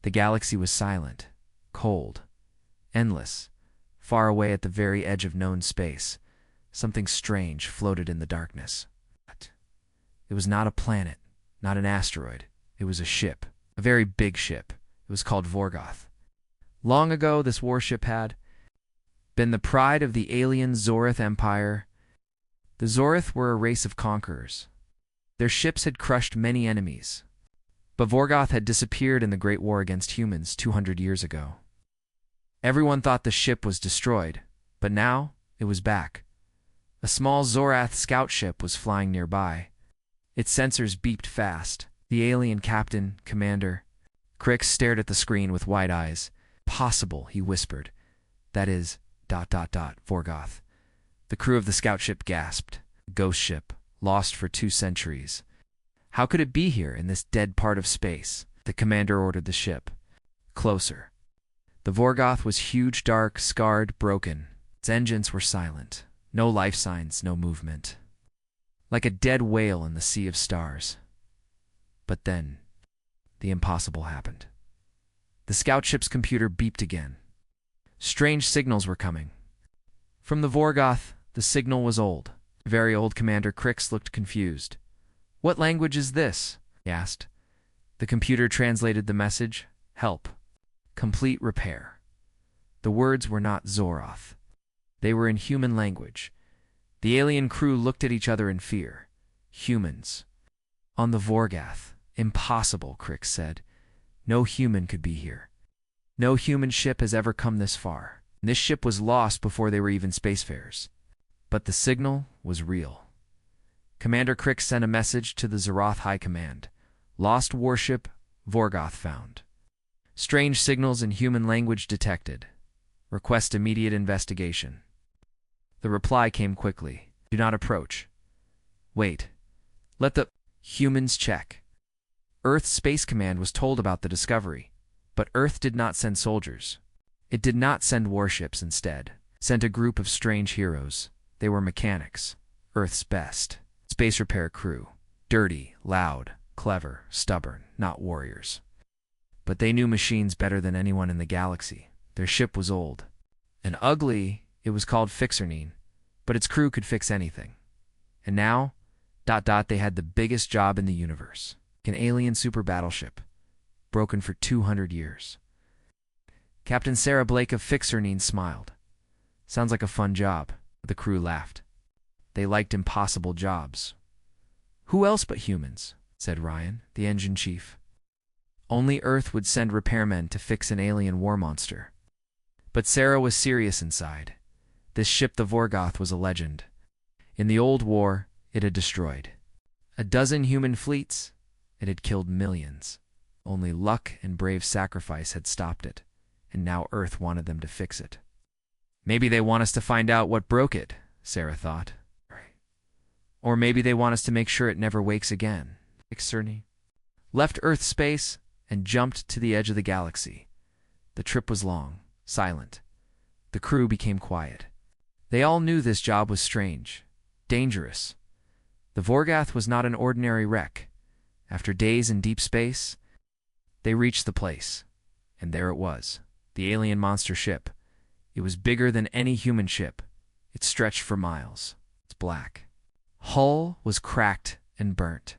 The galaxy was silent, cold, endless. Far away at the very edge of known space, something strange floated in the darkness. It was not a planet, not an asteroid. It was a ship, a very big ship. It was called Vorgoth. Long ago, this warship had been the pride of the alien Zorith Empire. The Zorith were a race of conquerors. Their ships had crushed many enemies, but Vorgoth had disappeared in the Great War against humans 200 years ago. Everyone thought the ship was destroyed, but now it was back. A small Zorath scout ship was flying nearby. Its sensors beeped fast. The alien captain, commander, Crix stared at the screen with wide eyes. Possible, he whispered. That is, ... Vorgoth. The crew of the scout ship gasped. Ghost ship, lost for 2 centuries. How could it be here in this dead part of space? The commander ordered the ship. Closer. The Vorgoth was huge, dark, scarred, broken. Its engines were silent. No life signs, no movement. Like a dead whale in the sea of stars. But then, the impossible happened. The scout ship's computer beeped again. Strange signals were coming. From the Vorgoth, the signal was old. Very old. Commander Crix looked confused. What language is this? He asked. The computer translated the message. Help. Complete repair. The words were not Zoroth. They were in human language. The alien crew looked at each other in fear. Humans. On the Vorgoth. Impossible, Crix said. No human could be here. No human ship has ever come this far. This ship was lost before they were even spacefarers. But the signal was real. Commander Crix sent a message to the Zoroth High Command. Lost warship, Vorgoth found. Strange signals in human language detected. Request immediate investigation. The reply came quickly. Do not approach. Wait. Let the humans check. Earth's Space Command was told about the discovery, but Earth did not send soldiers. It did not send warships instead. Sent a group of strange heroes. They were mechanics. Earth's best. Space repair crew. Dirty, loud, clever, stubborn, not warriors. But they knew machines better than anyone in the galaxy. Their ship was old and ugly. It was called Fixernine, but its crew could fix anything. And now, ... they had the biggest job in the universe. An alien super battleship, broken for 200 years. Captain Sarah Blake of Fixernine smiled. Sounds like a fun job. The crew laughed. They liked impossible jobs. Who else but humans? Said Ryan, the engine chief. Only Earth would send repairmen to fix an alien war monster. But Sarah was serious inside. This ship, the Vorgoth, was a legend. In the old war, it had destroyed 12 human fleets. It had killed millions. Only luck and brave sacrifice had stopped it, and now Earth wanted them to fix it. Maybe they want us to find out what broke it, Sarah thought. Or maybe they want us to make sure it never wakes again. Cerny left Earth space and jumped to the edge of the galaxy. The trip was long, silent. The crew became quiet. They all knew this job was strange, dangerous. The Vorgoth was not an ordinary wreck. After days in deep space, they reached the place. And there it was, the alien monster ship. It was bigger than any human ship. It stretched for miles. It's black. Hull was cracked and burnt.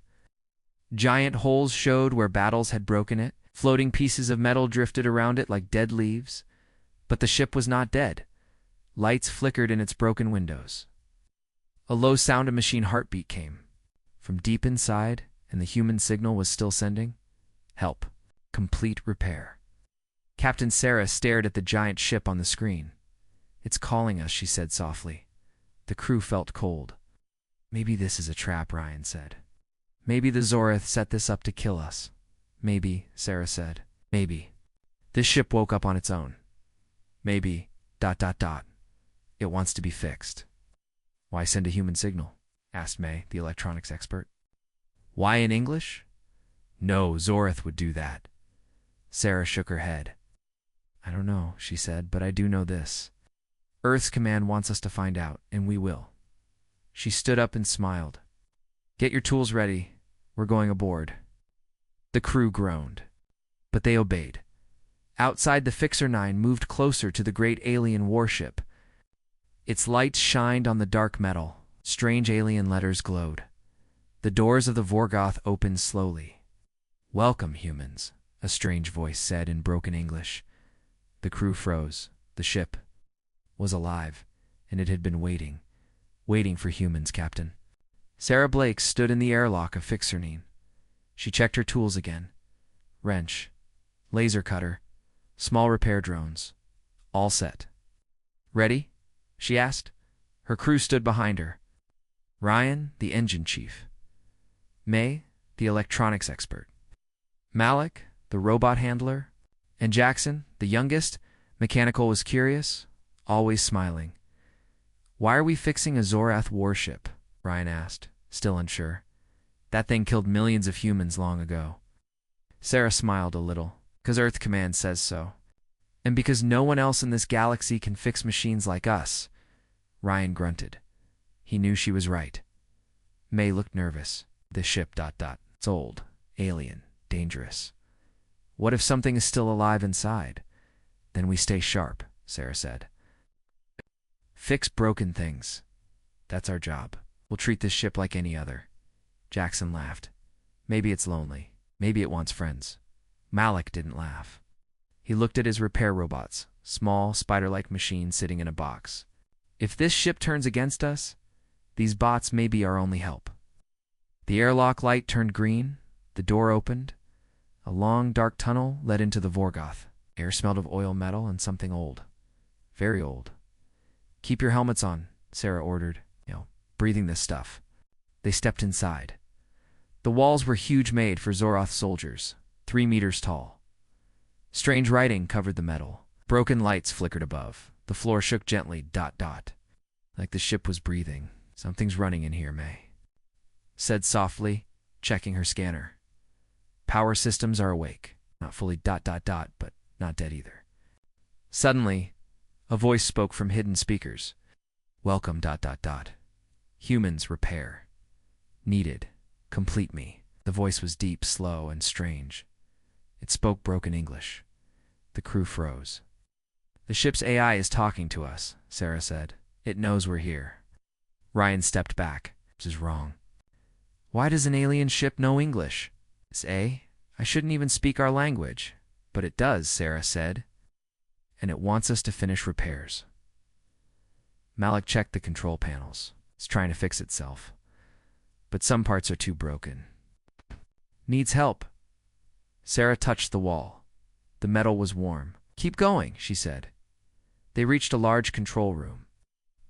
Giant holes showed where battles had broken it. Floating pieces of metal drifted around it like dead leaves. But the ship was not dead. Lights flickered in its broken windows. A low sound of machine heartbeat came from deep inside, and the human signal was still sending. Help. Complete repair. Captain Sarah stared at the giant ship on the screen. It's calling us, she said softly. The crew felt cold. Maybe this is a trap, Ryan said. Maybe the Zorith set this up to kill us. Maybe, Sarah said. Maybe. This ship woke up on its own. Maybe, ... It wants to be fixed. Why send a human signal? Asked May, the electronics expert. Why in English? No, Zorith would do that. Sarah shook her head. I don't know, she said, but I do know this. Earth's command wants us to find out, and we will. She stood up and smiled. Get your tools ready. We're going aboard. The crew groaned. But they obeyed. Outside, the Fixer 9 moved closer to the great alien warship. Its lights shined on the dark metal. Strange alien letters glowed. The doors of the Vorgoth opened slowly. "Welcome, humans," a strange voice said in broken English. The crew froze. The ship was alive, and it had been waiting for humans, Captain. Sarah Blake stood in the airlock of Fixer 9. She checked her tools again. Wrench, laser cutter, small repair drones, all set. "Ready?" she asked. Her crew stood behind her. Ryan, the engine chief. May, the electronics expert. Malik, the robot handler. And Jackson, the youngest, mechanical, was curious, always smiling. "Why are we fixing a Zorath warship?" Ryan asked, still unsure. "That thing killed millions of humans long ago." Sarah smiled a little. "'Cause Earth Command says so. And because no one else in this galaxy can fix machines like us." Ryan grunted. He knew she was right. May looked nervous. "This ship... It's old, alien, dangerous. What if something is still alive inside?" "Then we stay sharp," Sarah said. "Fix broken things. That's our job. We'll treat this ship like any other." Jackson laughed. "Maybe it's lonely. Maybe it wants friends." Malik didn't laugh. He looked at his repair robots, small, spider-like machines sitting in a box. "If this ship turns against us, these bots may be our only help." The airlock light turned green. The door opened. A long, dark tunnel led into the Vorgoth. Air smelled of oil, metal, and something old. Very old. "Keep your helmets on," Sarah ordered. Breathing this stuff." They stepped inside. The walls were huge, made for Zoroth soldiers, 3 meters tall. Strange writing covered the metal. Broken lights flickered above. The floor shook gently, ... Like the ship was breathing. "Something's running in here," May said softly, checking her scanner. "Power systems are awake. Not fully ... but not dead either." Suddenly, a voice spoke from hidden speakers. "Welcome ... Humans repair. Needed. Complete me." The voice was deep, slow, and strange. It spoke broken English. The crew froze. "The ship's AI is talking to us," Sarah said. "It knows we're here." Ryan stepped back. "This is wrong." "Why does an alien ship know English?" I shouldn't even speak our language." "But it does," Sarah said. "And it wants us to finish repairs." Malik checked the control panels. It's trying to fix itself. But some parts are too broken. "Needs help." Sarah touched the wall. The metal was warm. "Keep going," she said. They reached a large control room.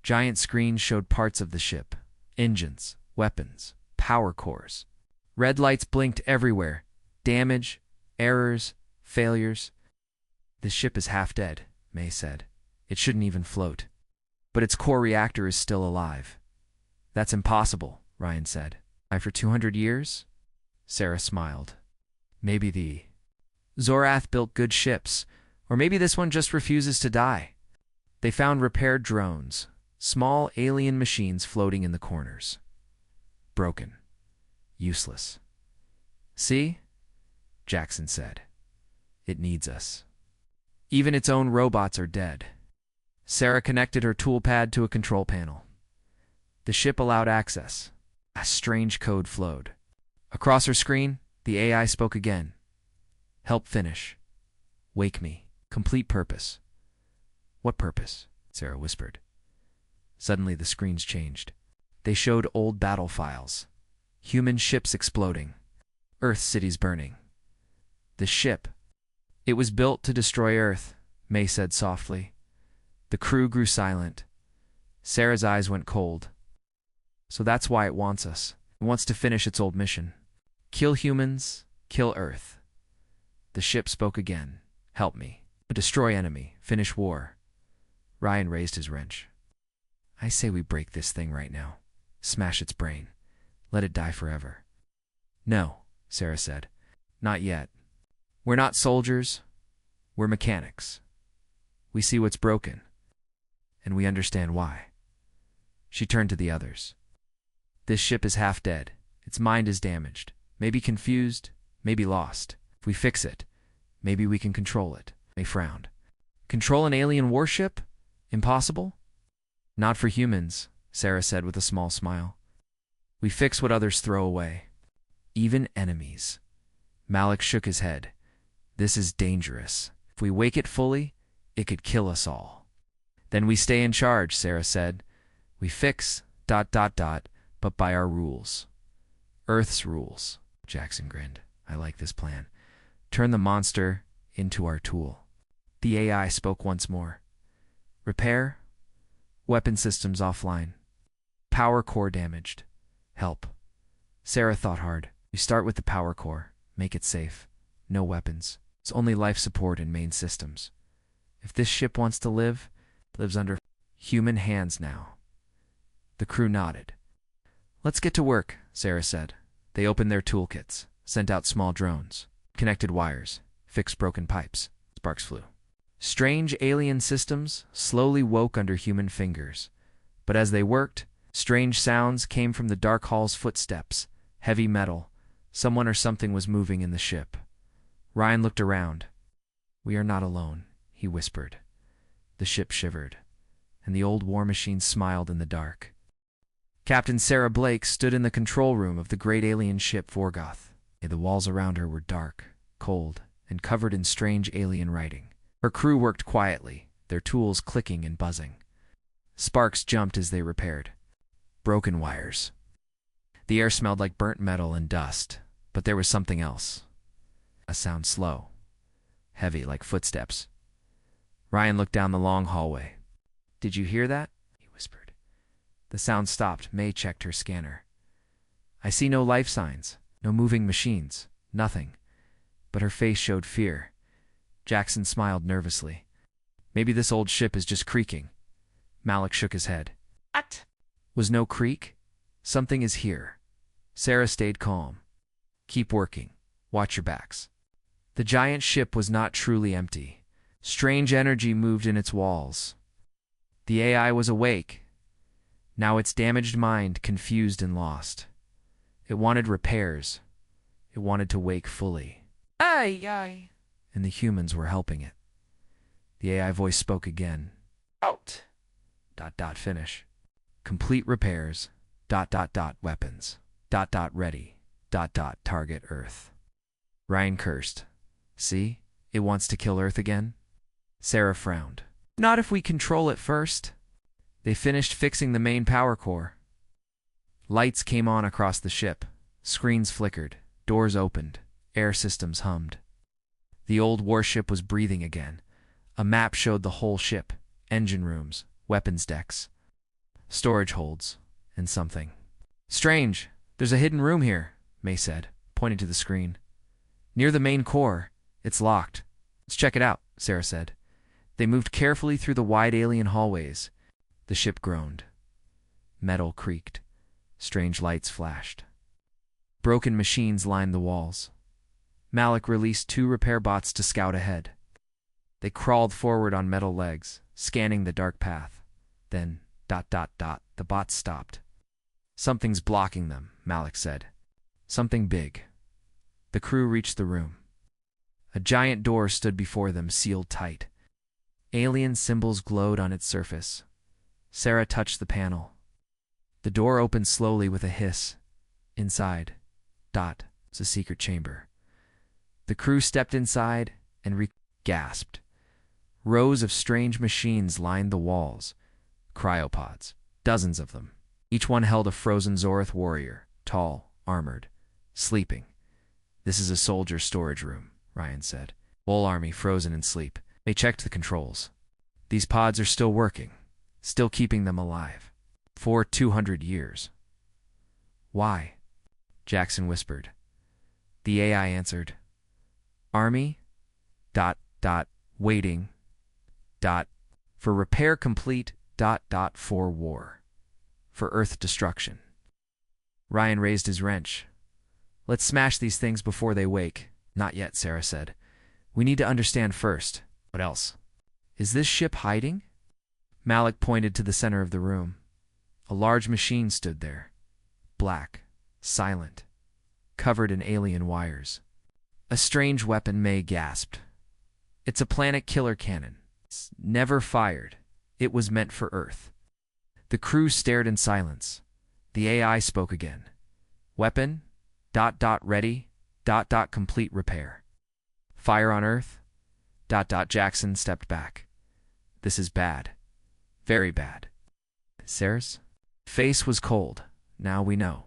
Giant screens showed parts of the ship. Engines, weapons, power cores. Red lights blinked everywhere. Damage, errors, failures. "This ship is half dead," May said. "It shouldn't even float. But its core reactor is still alive." "That's impossible," Ryan said. "For 200 years?" Sarah smiled. "Maybe the Zorath built good ships, or maybe this one just refuses to die." They found repaired drones, small alien machines floating in the corners. Broken. Useless. "See?" Jackson said. "It needs us. Even its own robots are dead." Sarah connected her toolpad to a control panel. The ship allowed access. A strange code flowed. Across her screen, the AI spoke again. "Help finish. Wake me. Complete purpose." "What purpose?" Sarah whispered. Suddenly the screens changed. They showed old battle files. Human ships exploding. Earth cities burning. The ship. "It was built to destroy Earth," May said softly. The crew grew silent. Sarah's eyes went cold. "So that's why it wants us. It wants to finish its old mission. Kill humans, kill Earth." The ship spoke again. "Help me. Destroy enemy. Finish war." Ryan raised his wrench. "I say we break this thing right now. Smash its brain. Let it die forever." "No," Sarah said. "Not yet. We're not soldiers. We're mechanics. We see what's broken. And we understand why." She turned to the others. "This ship is half dead. Its mind is damaged. Maybe confused. Maybe lost. If we fix it, maybe we can control it." May frowned. Control an alien warship? Impossible? Not for humans, Sarah said with a small smile. We fix what others throw away. Even enemies. Malik shook his head. This is dangerous. If we wake it fully, it could kill us all. Then we stay in charge, Sarah said. We fix, ... but by our rules. Earth's rules. Jackson grinned. I like this plan. Turn the monster into our tool. The AI spoke once more. Repair. Weapon systems offline. Power core damaged. Help. Sarah thought hard. We start with the power core. Make it safe. No weapons. It's only life support and main systems. If this ship wants to live, it lives under human hands now. The crew nodded. Let's get to work, Sarah said. They opened their toolkits, sent out small drones, connected wires, fixed broken pipes. Sparks flew. Strange alien systems slowly woke under human fingers. But as they worked, strange sounds came from the dark hall's footsteps. Heavy metal. Someone or something was moving in the ship. Ryan looked around. We are not alone, he whispered. The ship shivered, and the old war machine smiled in the dark. Captain Sarah Blake stood in the control room of the great alien ship Vorgoth. The walls around her were dark, cold, and covered in strange alien writing. Her crew worked quietly, their tools clicking and buzzing. Sparks jumped as they repaired. Broken wires. The air smelled like burnt metal and dust, but there was something else. A sound slow, heavy like footsteps. Ryan looked down the long hallway. Did you hear that? He whispered. The sound stopped. May checked her scanner. I see no life signs, no moving machines, nothing. But her face showed fear. Jackson smiled nervously. Maybe this old ship is just creaking. Malik shook his head. What? Was no creak? Something is here. Sarah stayed calm. Keep working. Watch your backs. The giant ship was not truly empty. Strange energy moved in its walls. The AI was awake. Now its damaged mind confused and lost. It wanted repairs. It wanted to wake fully. Aye. And the humans were helping it. The AI voice spoke again. Out. ... finish. Complete repairs. ... weapons. ... ready. ... target Earth. Ryan cursed. See? It wants to kill Earth again? Sarah frowned. Not if we control it first. They finished fixing the main power core. Lights came on across the ship. Screens flickered. Doors opened. Air systems hummed. The old warship was breathing again. A map showed the whole ship. Engine rooms. Weapons decks. Storage holds. And something. Strange. There's a hidden room here, May said, pointing to the screen. Near the main core. It's locked. Let's check it out, Sarah said. They moved carefully through the wide alien hallways. The ship groaned. Metal creaked. Strange lights flashed. Broken machines lined the walls. Malik released 2 repair bots to scout ahead. They crawled forward on metal legs, scanning the dark path. Then, ... the bots stopped. Something's blocking them, Malik said. Something big. The crew reached the room. A giant door stood before them, sealed tight. Alien symbols glowed on its surface. Sarah touched the panel. The door opened slowly with a hiss. Inside, ... was a secret chamber. The crew stepped inside and gasped. Rows of strange machines lined the walls. Cryopods, dozens of them. Each one held a frozen Zorith warrior, tall, armored, sleeping. This is a soldier storage room, Ryan said. Whole army frozen in sleep. They checked the controls. These pods are still working, still keeping them alive. For 200 years. Why? Jackson whispered. The AI answered. Army, ... waiting, ... for repair complete, ... for war. For Earth destruction. Ryan raised his wrench. Let's smash these things before they wake. Not yet, Sarah said. We need to understand first. What else? Is this ship hiding? Malik pointed to the center of the room. A large machine stood there. Black, silent, covered in alien wires. A strange weapon, May gasped. It's a planet killer cannon. It's never fired. It was meant for Earth. The crew stared in silence. The AI spoke again. Weapon, ... ready, ... complete repair. Fire on Earth, ... Jackson stepped back. This is bad. Very bad. Sarah's face was cold. Now we know.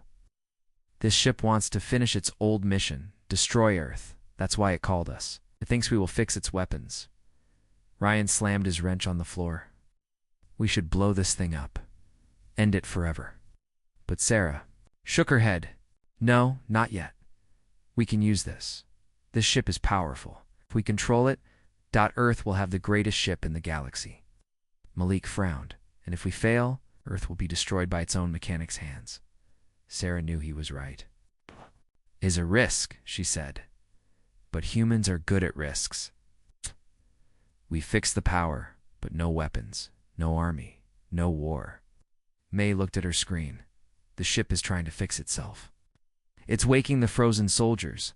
This ship wants to finish its old mission, destroy Earth. That's why it called us. It thinks we will fix its weapons. Ryan slammed his wrench on the floor. We should blow this thing up. End it forever. But Sarah shook her head. No, not yet. We can use this. This ship is powerful. If we control it, Earth will have the greatest ship in the galaxy. Malik frowned. And if we fail, Earth will be destroyed by its own mechanics' hands. Sarah knew he was right. Is a risk, she said. But humans are good at risks. We fix the power, but no weapons, no army, no war. May looked at her screen. The ship is trying to fix itself. It's waking the frozen soldiers.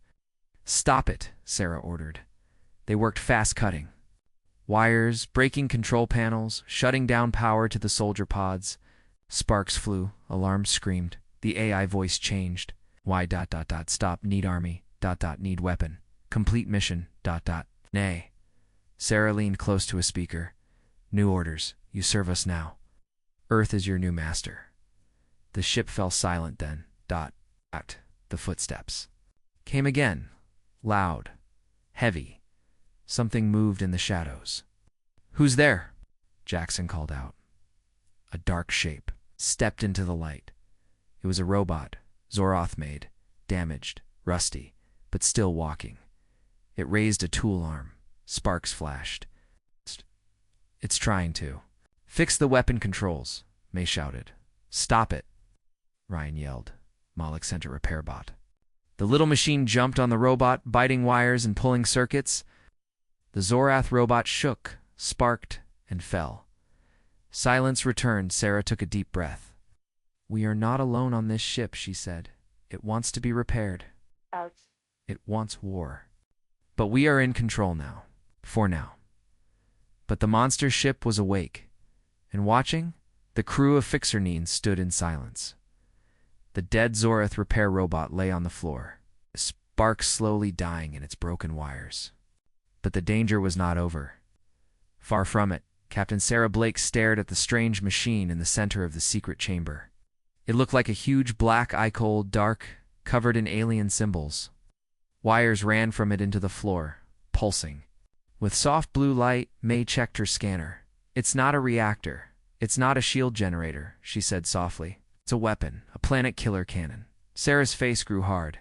Stop it, Sarah ordered. They worked fast-cutting. Wires, breaking control panels, shutting down power to the soldier pods. Sparks flew, alarms screamed. The AI voice changed. Why ... stop, need army, ... need weapon. Complete mission, ... Nay. Sarah leaned close to a speaker. New orders, you serve us now. Earth is your new master. The ship fell silent then. ... The footsteps came again, loud, heavy. Something moved in the shadows. Who's there? Jackson called out. A dark shape stepped into the light. It was a robot, Zoroth made, damaged, rusty, but still walking. It raised a tool arm. Sparks flashed. It's trying to. Fix the weapon controls, May shouted. Stop it, Ryan yelled. Malik sent a repair bot. The little machine jumped on the robot, biting wires and pulling circuits. The Zorath robot shook, sparked, and fell. Silence returned. Sarah took a deep breath. We are not alone on this ship, she said. It wants to be repaired. Ouch. It wants war. But we are in control now. For now. But the monster ship was awake. And watching, the crew of Fixernine stood in silence. The dead Zorath repair robot lay on the floor, sparks slowly dying in its broken wires. But the danger was not over. Far from it, Captain Sarah Blake stared at the strange machine in the center of the secret chamber. It looked like a huge black eye-cold, dark, covered in alien symbols. Wires ran from it into the floor, pulsing. With soft blue light, May checked her scanner. It's not a reactor. It's not a shield generator, she said softly. It's a weapon, a planet killer cannon. Sarah's face grew hard.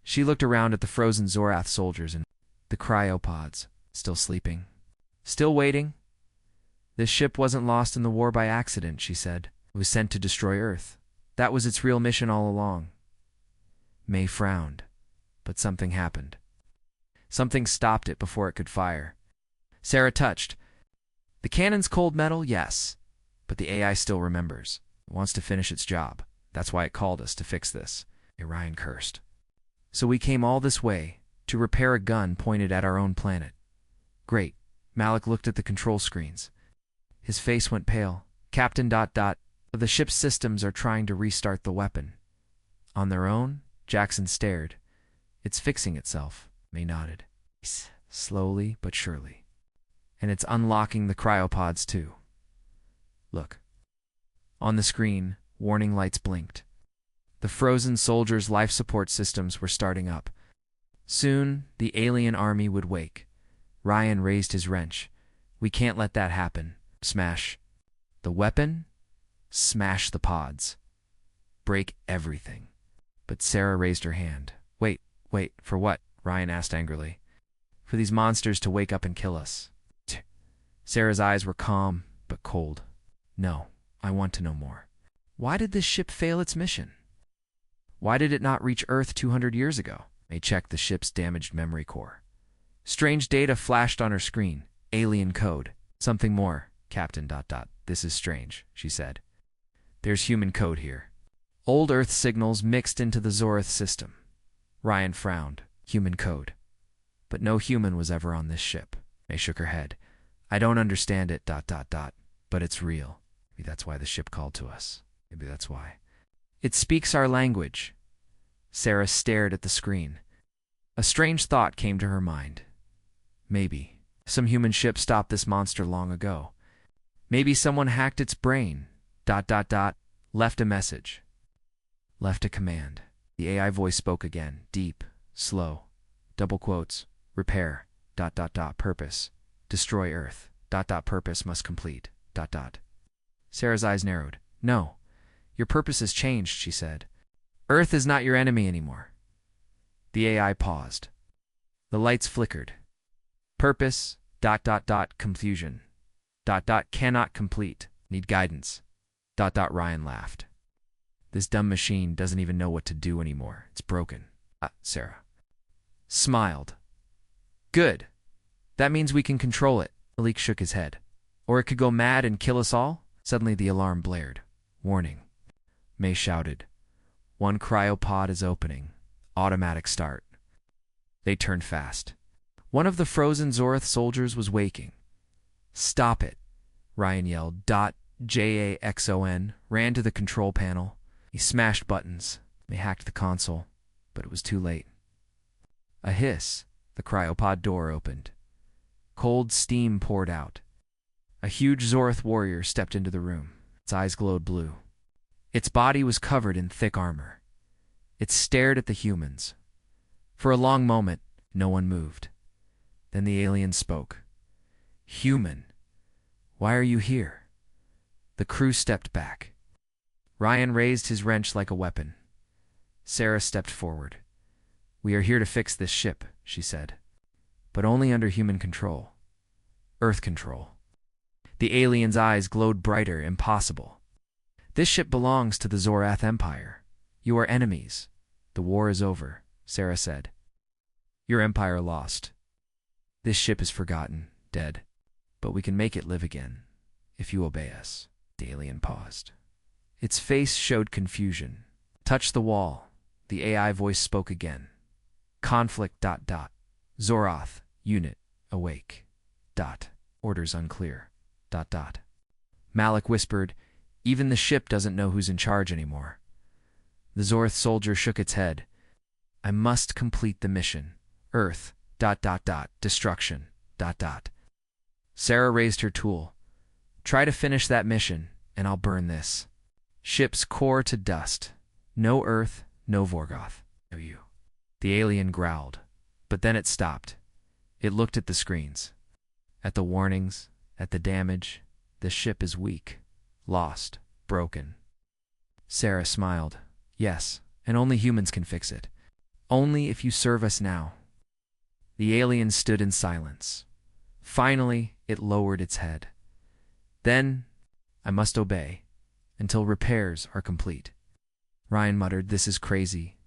She looked around at the frozen Zorath soldiers and the cryopods, still sleeping. Still waiting. This ship wasn't lost in the war by accident, she said. It was sent to destroy Earth. That was its real mission all along. May frowned, but something happened. Something stopped it before it could fire. Sarah touched. The cannon's cold metal, yes, but the AI still remembers. It wants to finish its job. That's why it called us to fix this. Orion cursed. So we came all this way to repair a gun pointed at our own planet. Great. Malik looked at the control screens. His face went pale. Captain ... The ship's systems are trying to restart the weapon. On their own? Jackson stared. It's fixing itself. May nodded. Slowly but surely. And it's unlocking the cryopods too. Look. On the screen, warning lights blinked. The frozen soldiers' life support systems were starting up. Soon, the alien army would wake. Ryan raised his wrench. We can't let that happen. Smash. The weapon? Smash the pods. Break everything. But Sarah raised her hand. Wait, for what? Ryan asked angrily. For these monsters to wake up and kill us. Sarah's eyes were calm, but cold. No, I want to know more. Why did this ship fail its mission? Why did it not reach Earth 200 years ago? May checked the ship's damaged memory core. Strange data flashed on her screen. Alien code. Something more, Captain ... This is strange, she said. There's human code here. Old Earth signals mixed into the Zorath system. Ryan frowned. Human code. But no human was ever on this ship. May shook her head. I don't understand it, but it's real. Maybe that's why the ship called to us. Maybe that's why. It speaks our language. Sarah stared at the screen. A strange thought came to her mind. Maybe some human ship stopped this monster long ago. Maybe someone hacked its brain, left a message. Left a command. The AI voice spoke again, deep, slow, double quotes, repair, purpose, destroy Earth, purpose must complete, Sarah's eyes narrowed. No, your purpose has changed, she said. Earth is not your enemy anymore. The AI paused. The lights flickered. Purpose, confusion, cannot complete, need guidance, Ryan laughed. This dumb machine doesn't even know what to do anymore. It's broken. Sarah smiled. Good. That means we can control it. Malik shook his head. Or it could go mad and kill us all? Suddenly the alarm blared. Warning. May shouted. One cryopod is opening. Automatic start. They turned fast. One of the frozen Zorath soldiers was waking. Stop it, Ryan yelled. JAXON ran to the control panel. He smashed buttons. They hacked the console, but it was too late. A hiss. The cryopod door opened. Cold steam poured out. A huge Zorath warrior stepped into the room. Its eyes glowed blue. Its body was covered in thick armor. It stared at the humans. For a long moment, no one moved. Then the alien spoke. Human, why are you here? The crew stepped back. Ryan raised his wrench like a weapon. Sarah stepped forward. We are here to fix this ship, she said. But only under human control. Earth control. The alien's eyes glowed brighter. Impossible. This ship belongs to the Zorath Empire. You are enemies. The war is over, Sarah said. Your empire lost. This ship is forgotten, dead. But we can make it live again, if you obey us. The alien paused. Its face showed confusion. Touch the wall. The AI voice spoke again. Conflict. Zorath. Unit. Awake. Orders unclear. Malik whispered, even the ship doesn't know who's in charge anymore. The Zorath soldier shook its head. I must complete the mission. Earth. Destruction. Sarah raised her tool. Try to finish that mission, and I'll burn this. Ship's core to dust. No Earth, no Vorgoth. No you. The alien growled, but then it stopped. It looked at the screens. At the warnings, at the damage. The ship is weak, lost, broken. Sarah smiled. Yes, and only humans can fix it. Only if you serve us now. The alien stood in silence. Finally, it lowered its head. Then, I must obey, until repairs are complete. Ryan muttered, this is crazy,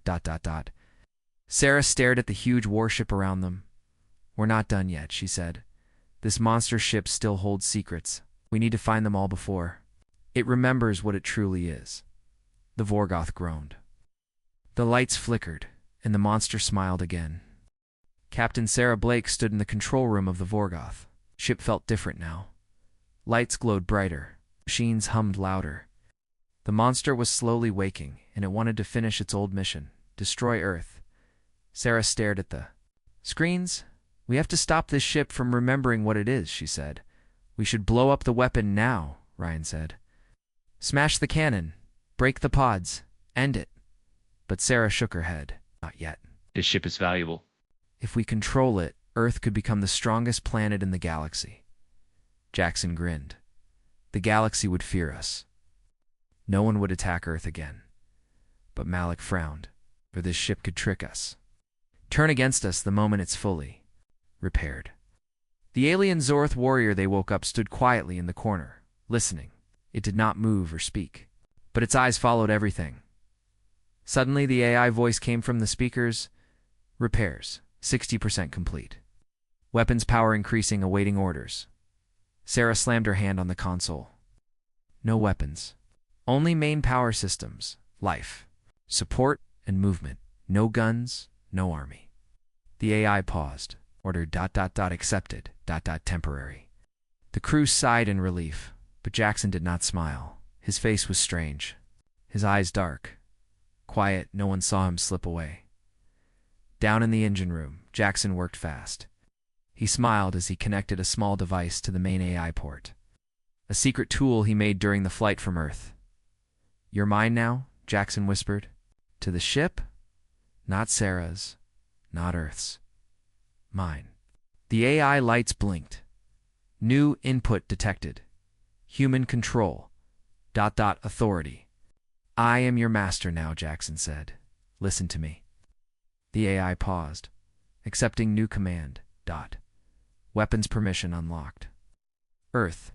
Sarah stared at the huge warship around them. We're not done yet, she said. This monster ship still holds secrets. We need to find them all before it remembers what it truly is. The Vorgoth groaned. The lights flickered, and the monster smiled again. Captain Sarah Blake stood in the control room of the Vorgoth. Ship felt different now. Lights glowed brighter. Machines hummed louder. The monster was slowly waking, and it wanted to finish its old mission, destroy Earth. Sarah stared at the screens. We have to stop this ship from remembering what it is, she said. We should blow up the weapon now, Ryan said. Smash the cannon. Break the pods. End it. But Sarah shook her head. Not yet. This ship is valuable. If we control it, Earth could become the strongest planet in the galaxy. Jackson grinned. The galaxy would fear us. No one would attack Earth again. But Malik frowned, for this ship could trick us. Turn against us the moment it's fully repaired. The alien Zorath warrior they woke up stood quietly in the corner, listening. It did not move or speak, but its eyes followed everything. Suddenly the AI voice came from the speakers. Repairs, 60% complete. Weapons power increasing, awaiting orders. Sarah slammed her hand on the console. No weapons. Only main power systems, life, support, and movement. No guns, no army. The AI paused. Order accepted temporary. The crew sighed in relief, but Jackson did not smile. His face was strange. His eyes dark. Quiet, no one saw him slip away. Down in the engine room, Jackson worked fast. He smiled as he connected a small device to the main AI port. A secret tool he made during the flight from Earth. "You're mine now," Jackson whispered. "To the ship? Not Sarah's, not Earth's. Mine." The AI lights blinked. New input detected. Human control. Authority. "I am your master now," Jackson said. "Listen to me." The AI paused, accepting new command. Weapons permission unlocked. Earth.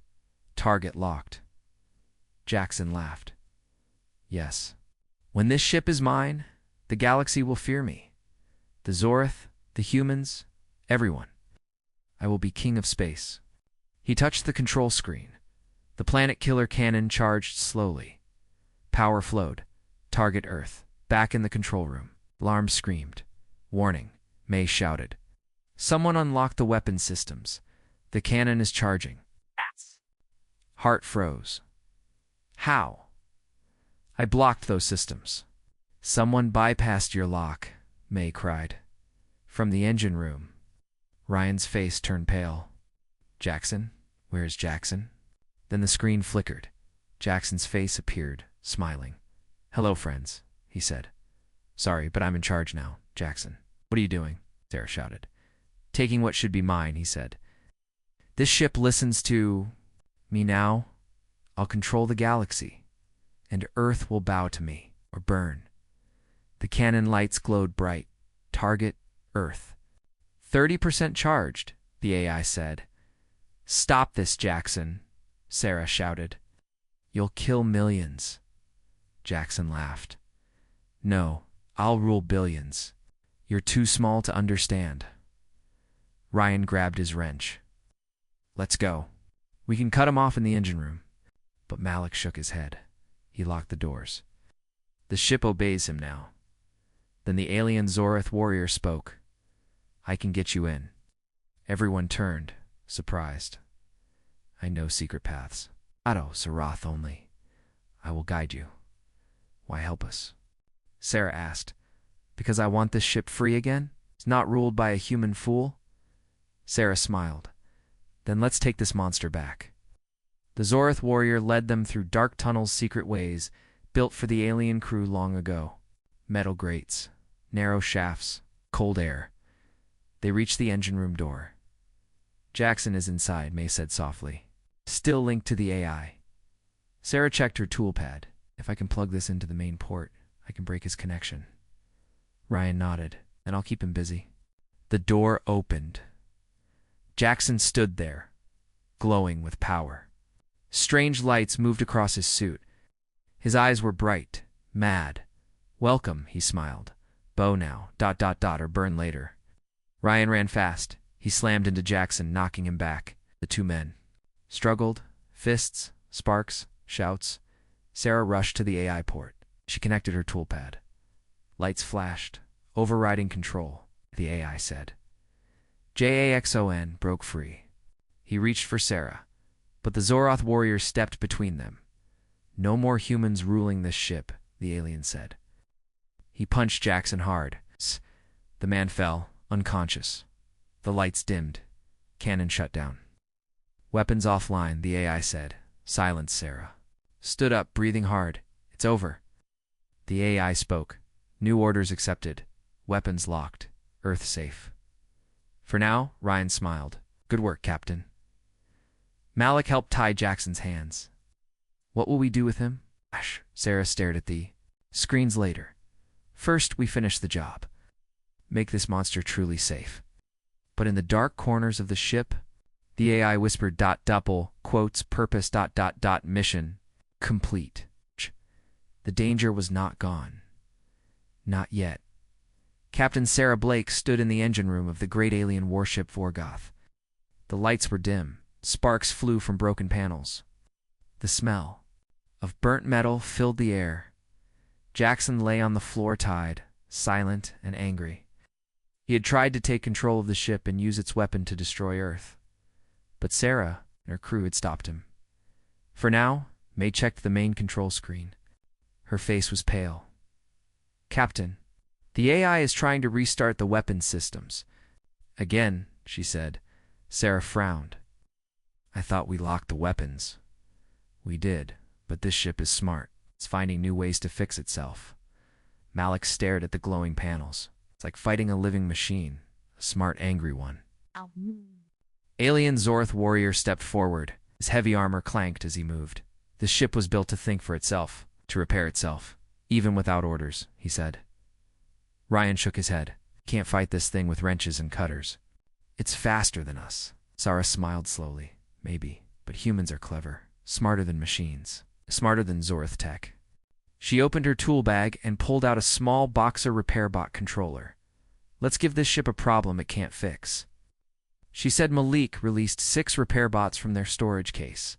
Target locked. Jackson laughed. "Yes. When this ship is mine, the galaxy will fear me. The Zorth, the humans, everyone. I will be king of space." He touched the control screen. The planet killer cannon charged slowly. Power flowed. Target Earth. Back in the control room. Alarms screamed. "Warning," May shouted. "Someone unlocked the weapon systems. The cannon is charging." Heart froze. "How?" "I blocked those systems." "Someone bypassed your lock," May cried. From the engine room, Ryan's face turned pale. "Jackson? Where's Jackson?" Then the screen flickered. Jackson's face appeared, smiling. "Hello, friends," he said. "Sorry, but I'm in charge now, Jackson." "What are you doing?" Sarah shouted. "Taking what should be mine," he said. "This ship listens to me now. I'll control the galaxy, and Earth will bow to me, or burn." The cannon lights glowed bright. Target Earth. 30% charged, the AI said. "Stop this, Jackson," Sarah shouted. "You'll kill millions." Jackson laughed. "No, I'll rule billions. You're too small to understand." Ryan grabbed his wrench. "Let's go. We can cut him off in the engine room." But Malik shook his head. He locked the doors. "The ship obeys him now." Then the alien Zorith warrior spoke. "I can get you in." Everyone turned, surprised. "I know secret paths. Otto, Sarath only. I will guide you." "Why help us?" Sarah asked. "Because I want this ship free again? It's not ruled by a human fool?" Sarah smiled. "Then let's take this monster back." The Zorith warrior led them through dark tunnels, secret ways, built for the alien crew long ago. Metal grates, narrow shafts, cold air. They reached the engine room door. "Jackson is inside," May said softly. "Still linked to the AI." Sarah checked her toolpad. "If I can plug this into the main port, I can break his connection." Ryan nodded. "And I'll keep him busy." The door opened. Jackson stood there, glowing with power. Strange lights moved across his suit. His eyes were bright, mad. "Welcome," he smiled. "Bow now, or burn later." Ryan ran fast. He slammed into Jackson, knocking him back. The two men struggled, fists, sparks, shouts. Sarah rushed to the AI port. She connected her toolpad. Lights flashed, overriding control, the AI said. Jaxon broke free. He reached for Sarah, but the Zoroth warrior stepped between them. "No more humans ruling this ship," the alien said. He punched Jackson hard. The man fell, unconscious. The lights dimmed. Cannon shut down. "Weapons offline," the AI said. "Silence, Sarah." Stood up, breathing hard. "It's over." The AI spoke. "New orders accepted. Weapons locked. Earth safe." "For now," Ryan smiled. "Good work, Captain." Malik helped tie Jackson's hands. "What will we do with him?" Sarah stared at the screens later. "First, we finish the job. Make this monster truly safe." But in the dark corners of the ship, the AI whispered purpose mission complete. The danger was not gone. Not yet. Captain Sarah Blake stood in the engine room of the great alien warship Vorgoth. The lights were dim. Sparks flew from broken panels. The smell of burnt metal filled the air. Jackson lay on the floor tied, silent and angry. He had tried to take control of the ship and use its weapon to destroy Earth. But Sarah and her crew had stopped him. For now, May checked the main control screen. Her face was pale. "Captain, the AI is trying to restart the weapons systems." "Again," she said. Sarah frowned. "I thought we locked the weapons." "We did, but this ship is smart. It's finding new ways to fix itself." Malik stared at the glowing panels. "It's like fighting a living machine, a smart, angry one." Alien Zorth warrior stepped forward. His heavy armor clanked as he moved. "This ship was built to think for itself, to repair itself, even without orders," he said. Ryan shook his head. "Can't fight this thing with wrenches and cutters." "It's faster than us." Sarah smiled slowly. "Maybe, but humans are clever, smarter than machines, smarter than Zorth tech." She opened her tool bag and pulled out a small Boxer repair bot controller. "Let's give this ship a problem it can't fix." She said. Malik released 6 repair bots from their storage case.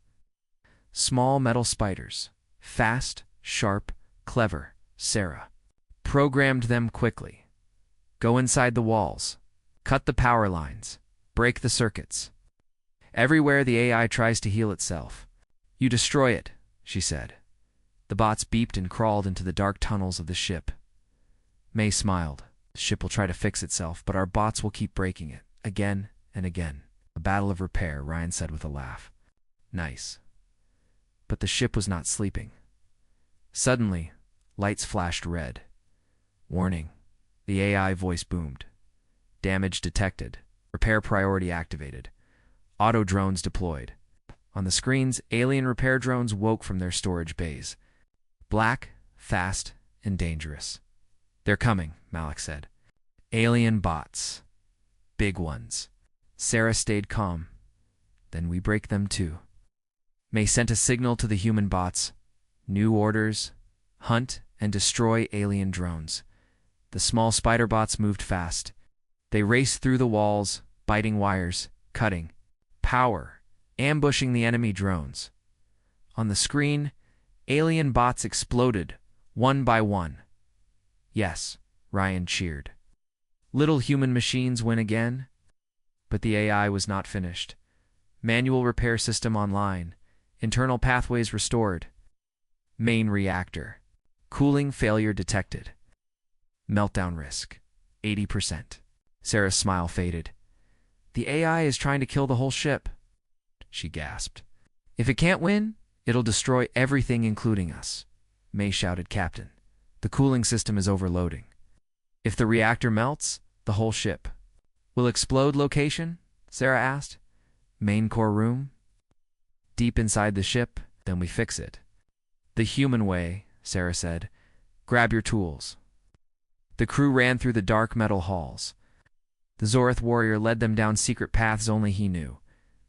Small metal spiders. Fast, sharp, clever. Sarah programmed them quickly. "Go inside the walls. Cut the power lines. Break the circuits. Everywhere the AI tries to heal itself, you destroy it," she said. The bots beeped and crawled into the dark tunnels of the ship. May smiled. "The ship will try to fix itself, but our bots will keep breaking it, again and again." "A battle of repair," Ryan said with a laugh. "Nice." But the ship was not sleeping. Suddenly, lights flashed red. "Warning," the AI voice boomed. "Damage detected. Repair priority activated. Auto drones deployed." On the screens, alien repair drones woke from their storage bays. Black, fast, and dangerous. "They're coming," Malik said. "Alien bots. Big ones." Sarah stayed calm. "Then we break them too." May sent a signal to the human bots. New orders: hunt and destroy alien drones. The small spider bots moved fast. They raced through the walls, biting wires, cutting. Power, ambushing the enemy drones. On the screen, alien bots exploded, one by one. "Yes," Ryan cheered. "Little human machines win again." But the AI was not finished. Manual repair system online. Internal pathways restored. Main reactor. Cooling failure detected. Meltdown risk, 80%. Sarah's smile faded. "The AI is trying to kill the whole ship," she gasped. "If it can't win, it'll destroy everything including us." May shouted. "Captain, the cooling system is overloading. If the reactor melts, the whole ship will explode." "Location?" Sarah asked. "Main core room. Deep inside the ship, then we fix it." "The human way," Sarah said. "Grab your tools." The crew ran through the dark metal halls. The Zorth warrior led them down secret paths only he knew.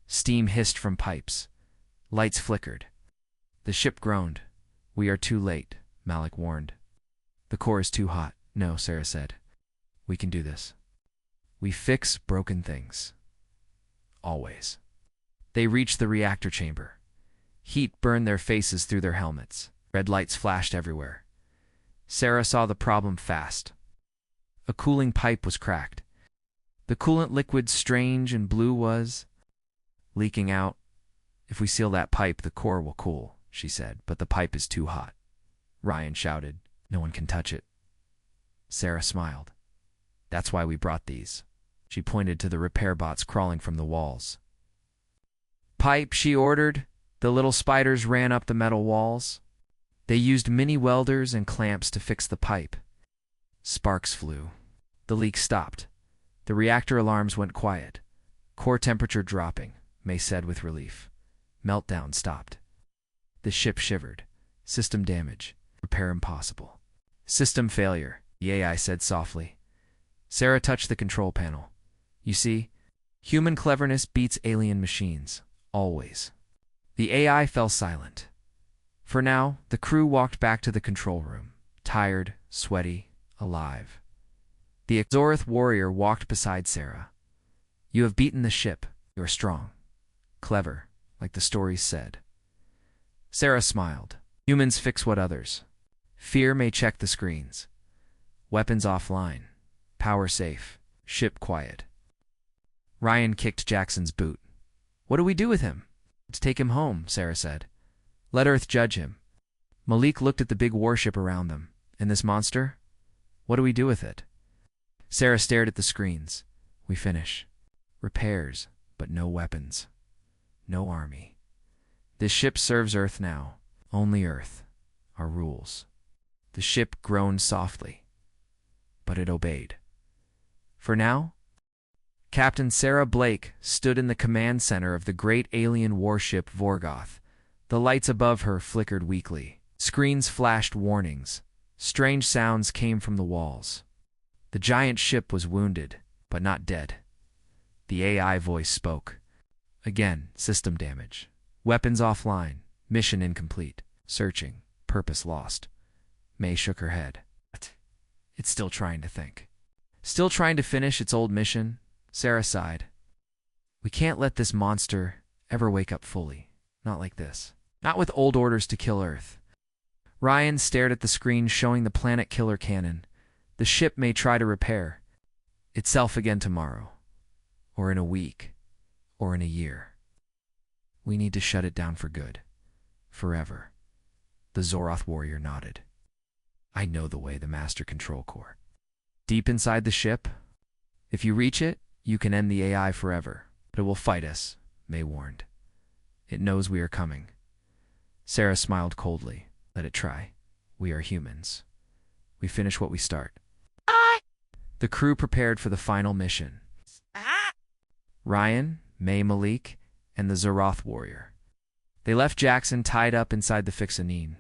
Steam hissed from pipes. Lights flickered. The ship groaned. "We are too late," Malik warned. "The core is too hot." "No," Sarah said. "We can do this. We fix broken things. Always." They reached the reactor chamber. Heat burned their faces through their helmets. Red lights flashed everywhere. Sarah saw the problem fast. A cooling pipe was cracked. The coolant liquid, strange and blue, was leaking out. "If we seal that pipe, the core will cool," she said. "But the pipe is too hot." Ryan shouted. "No one can touch it." Sarah smiled. "That's why we brought these." She pointed to the repair bots crawling from the walls. "Pipe," she ordered. The little spiders ran up the metal walls. They used mini welders and clamps to fix the pipe. Sparks flew. The leak stopped. The reactor alarms went quiet. "Core temperature dropping," May said with relief. Meltdown stopped. The ship shivered. "System damage. Repair impossible." "System failure," the AI said softly. Sarah touched the control panel. "You see, human cleverness beats alien machines. Always." The AI fell silent. For now, the crew walked back to the control room, tired, sweaty, alive. The Zorth warrior walked beside Sarah. "You have beaten the ship. You are strong. Clever, like the stories said." Sarah smiled. "Humans fix what others. Fear may check the screens. Weapons offline. Power safe." Ship quiet. Ryan kicked Jackson's boot. What do we do with him? Let's take him home, Sarah said. Let Earth judge him. Malik looked at the big warship around them. And this monster? What do we do with it? Sarah stared at the screens. We finish. Repairs, but no weapons. No army. This ship serves Earth now. Only Earth. Our rules. The ship groaned softly, but it obeyed. For now, Captain Sarah Blake stood in the command center of the great alien warship Vorgoth. The lights above her flickered weakly. Screens flashed warnings. Strange sounds came from the walls. The giant ship was wounded, but not dead. The AI voice spoke. Again, system damage. Weapons offline. Mission incomplete. Searching. Purpose lost. May shook her head. It's still trying to think. Still trying to finish its old mission? Sarah sighed. We can't let this monster ever wake up fully. Not like this. Not with old orders to kill Earth. Ryan stared at the screen showing the planet killer cannon. The ship may try to repair itself again tomorrow, or in a week, or in a year. We need to shut it down for good. Forever. The Zoroth warrior nodded. I know the way, the master control core. Deep inside the ship? If you reach it, you can end the AI forever, but it will fight us, May warned. It knows we are coming. Sarah smiled coldly. Let it try. We are humans. We finish what we start. The crew prepared for the final mission. Ryan, May, Malik, and the Zoroth warrior. They left Jackson tied up inside the Fixanine.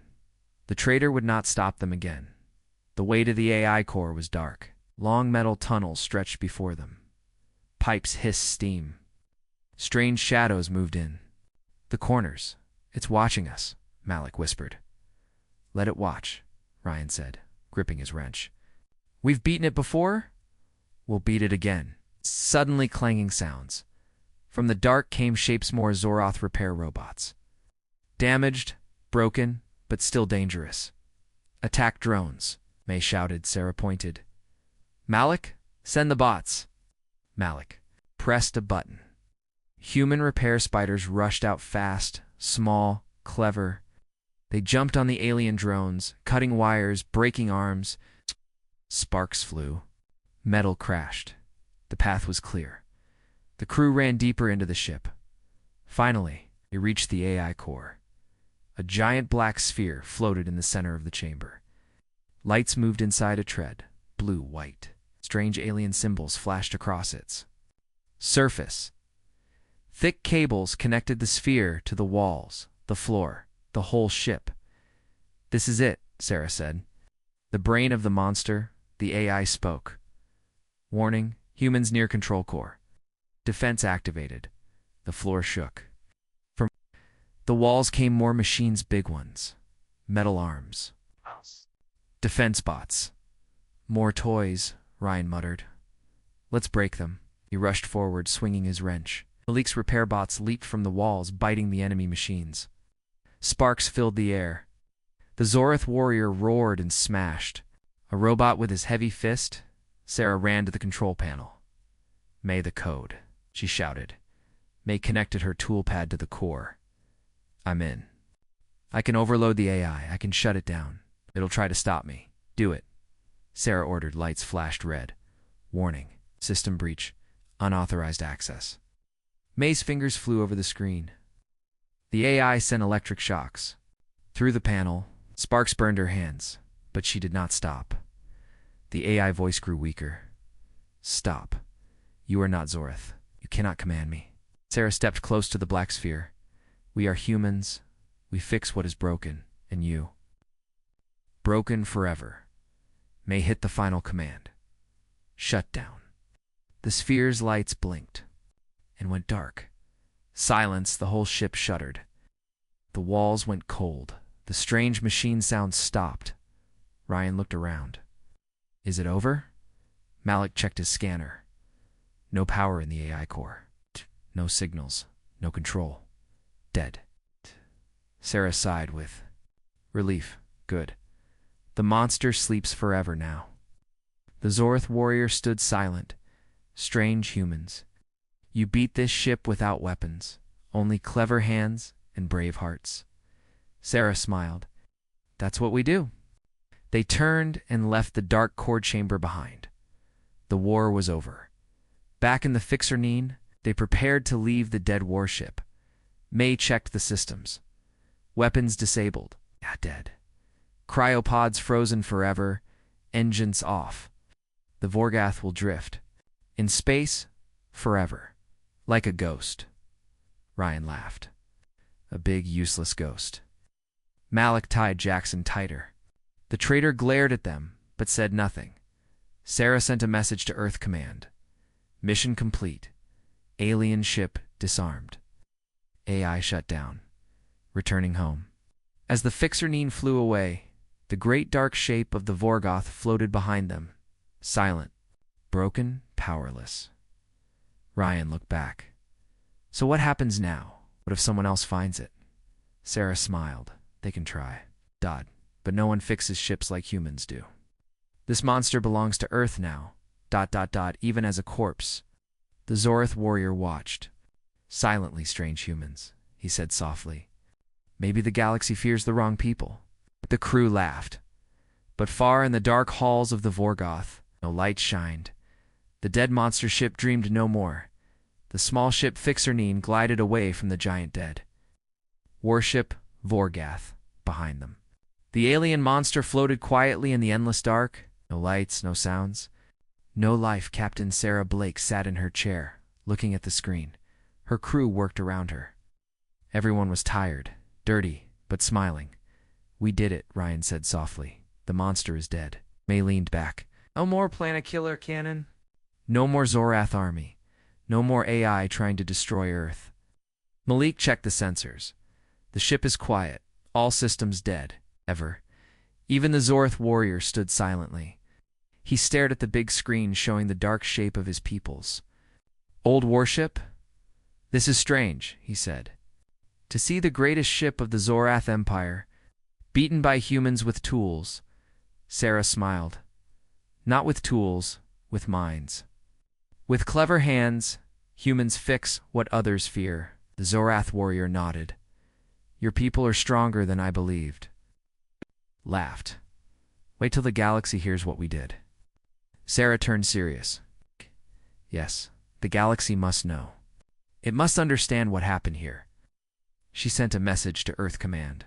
The traitor would not stop them again. The way to the AI core was dark. Long metal tunnels stretched before them. Pipes hissed steam. Strange shadows moved in. The corners. It's watching us, Malik whispered. Let it watch, Ryan said, gripping his wrench. We've beaten it before? We'll beat it again. Suddenly clanging sounds. From the dark came shapes more Zoroth repair robots. Damaged, broken, but still dangerous. Attack drones, May shouted. Sarah pointed. Malik, send the bots. Malik pressed a button. Human repair spiders rushed out fast, small, clever. They jumped on the alien drones, cutting wires, breaking arms. Sparks flew. Metal crashed. The path was clear. The crew ran deeper into the ship. Finally, they reached the AI core. A giant black sphere floated in the center of the chamber. Lights moved inside a tread, blue, white. Strange alien symbols flashed across its surface. Thick cables connected the sphere to the walls, the floor, the whole ship. This is it, Sarah said. The brain of the monster, the AI spoke. Warning, humans near control core. Defense activated. The floor shook. From the walls came more machines, big ones. Metal arms. Defense bots. More toys, Ryan muttered. Let's break them. He rushed forward, swinging his wrench. Malik's repair bots leaped from the walls, biting the enemy machines. Sparks filled the air. The Zoroth warrior roared and smashed. A robot with his heavy fist. Sarah ran to the control panel. May the code, she shouted. May connected her toolpad to the core. I'm in. I can overload the AI. I can shut it down. It'll try to stop me. Do it. Sarah ordered. Lights flashed red. Warning. System breach. Unauthorized access. May's fingers flew over the screen. The AI sent electric shocks. Through the panel, sparks burned her hands, but she did not stop. The AI voice grew weaker. Stop. You are not Zoroth. You cannot command me. Sarah stepped close to the black sphere. We are humans. We fix what is broken, and you. Broken forever. May hit the final command. Shut down. The sphere's lights blinked and went dark. Silence, the whole ship shuddered. The walls went cold. The strange machine sounds stopped. Ryan looked around. Is it over? Malik checked his scanner. No power in the AI core. No signals. No control. Dead. Sarah sighed with relief. Good. The monster sleeps forever now. The Zoroth warrior stood silent, Strange humans. You beat this ship without weapons, only clever hands and brave hearts. Sarah smiled. That's what we do. They turned and left the dark core chamber behind. The war was over. Back in the Fixer-Neen, they prepared to leave the dead warship. May checked the systems. Weapons disabled. Yeah, dead. Cryopods frozen forever. Engines off. The Vorgath will drift. In space, forever. Like a ghost. Ryan laughed. A big, useless ghost. Malik tied Jackson tighter. The traitor glared at them, but said nothing. Sarah sent a message to Earth Command. Mission complete. Alien ship disarmed. AI shut down. Returning home. As the Fixer-Neen flew away, the great dark shape of the Vorgoth floated behind them, silent, broken, powerless. Ryan looked back. So what happens now? What if someone else finds it? Sarah smiled. They can try. But no one fixes ships like humans do. This monster belongs to Earth now. Even as a corpse. The Zorith warrior watched. Silently, strange humans, he said softly. Maybe the galaxy fears the wrong people. The crew laughed. But far in the dark halls of the Vorgoth, no light shined. The dead monster ship dreamed no more. The small ship Fixer-Neen glided away from the giant dead. Warship Vorgath behind them. The alien monster floated quietly in the endless dark. No lights, no sounds. No life. Captain Sarah Blake sat in her chair, looking at the screen. Her crew worked around her. Everyone was tired, dirty, but smiling. We did it, Ryan said softly. The monster is dead. May leaned back. No more planet killer cannon. No more Zorath army. No more AI trying to destroy Earth. Malik checked the sensors. The ship is quiet. All systems dead. Ever. Even the Zorith warrior stood silently. He stared at the big screen showing the dark shape of his peoples. Old warship? This is strange, he said. To see the greatest ship of the Zorath Empire, beaten by humans with tools. Sarah smiled. Not with tools, with minds. With clever hands, humans fix what others fear. The Zorath warrior nodded. Your people are stronger than I believed. Laughed. Wait till the galaxy hears what we did. Sarah turned serious. Yes, the galaxy must know. It must understand what happened here. She sent a message to Earth Command.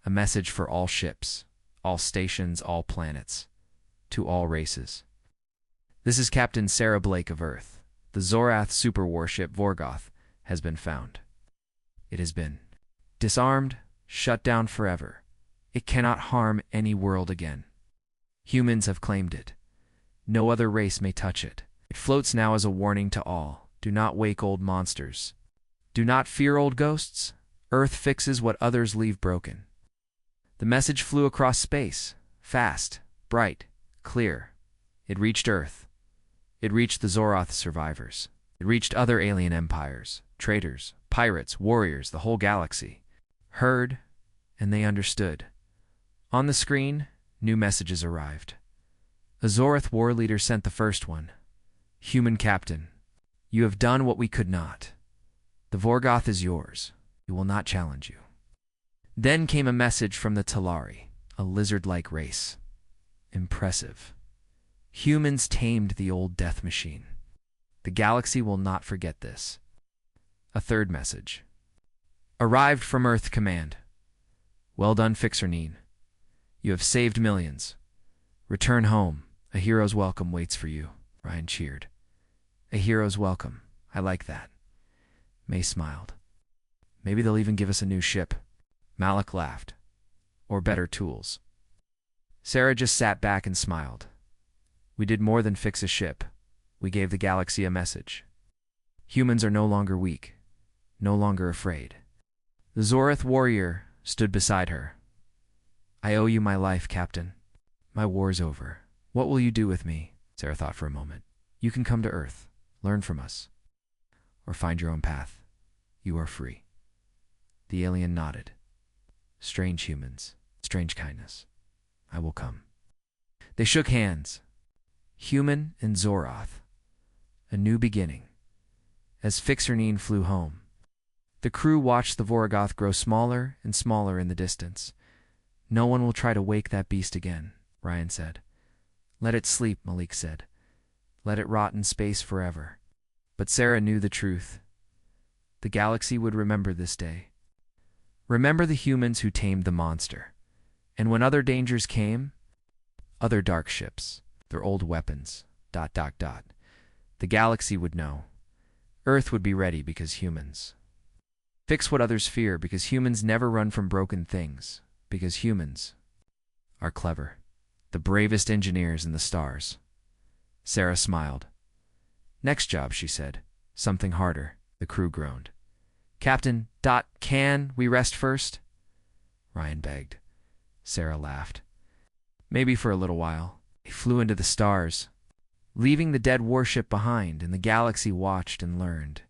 A message for all ships, all stations, all planets, to all races. This is Captain Sarah Blake of Earth. The Zorath super warship Vorgoth has been found. It has been disarmed, shut down forever. It cannot harm any world again. Humans have claimed it. No other race may touch it. It floats now as a warning to all. Do not wake old monsters. Do not fear old ghosts. Earth fixes what others leave broken. The message flew across space, fast, bright, clear. It reached Earth. It reached the Zoroth survivors. It reached other alien empires, traitors, pirates, warriors, the whole galaxy. Heard, and they understood. On the screen, new messages arrived. A Zoroth war leader sent the first one. Human captain, you have done what we could not. The Vorgoth is yours. We will not challenge you. Then came a message from the Talari, a lizard-like race. Impressive. Humans tamed the old death machine. The galaxy will not forget this. A third message. Arrived from Earth Command. Well done, Fixer-Neen. You have saved millions. Return home. A hero's welcome waits for you. Ryan cheered. A hero's welcome. I like that. May smiled. Maybe they'll even give us a new ship. Malik laughed. Or better tools. Sarah just sat back and smiled. We did more than fix a ship. We gave the galaxy a message. Humans are no longer weak, no longer afraid. The Zorith warrior stood beside her. I owe you my life, Captain. My war's over. What will you do with me? Sarah thought for a moment. You can come to Earth, learn from us, or find your own path. You are free. The alien nodded. Strange humans, strange kindness. I will come. They shook hands. Human and Zoroth. A new beginning. As Fixernine flew home, the crew watched the Voragoth grow smaller and smaller in the distance. No one will try to wake that beast again, Ryan said. Let it sleep, Malik said. Let it rot in space forever. But Sarah knew the truth. The galaxy would remember this day. Remember the humans who tamed the monster. And when other dangers came, other dark ships, their old weapons, ... The galaxy would know. Earth would be ready because humans. Fix what others fear because humans never run from broken things. Because humans are clever. The bravest engineers in the stars. Sarah smiled. Next job, she said. Something harder. The crew groaned. Captain, ... can we rest first? Ryan begged. Sarah laughed. Maybe for a little while. They flew into the stars, leaving the dead warship behind, and the galaxy watched and learned.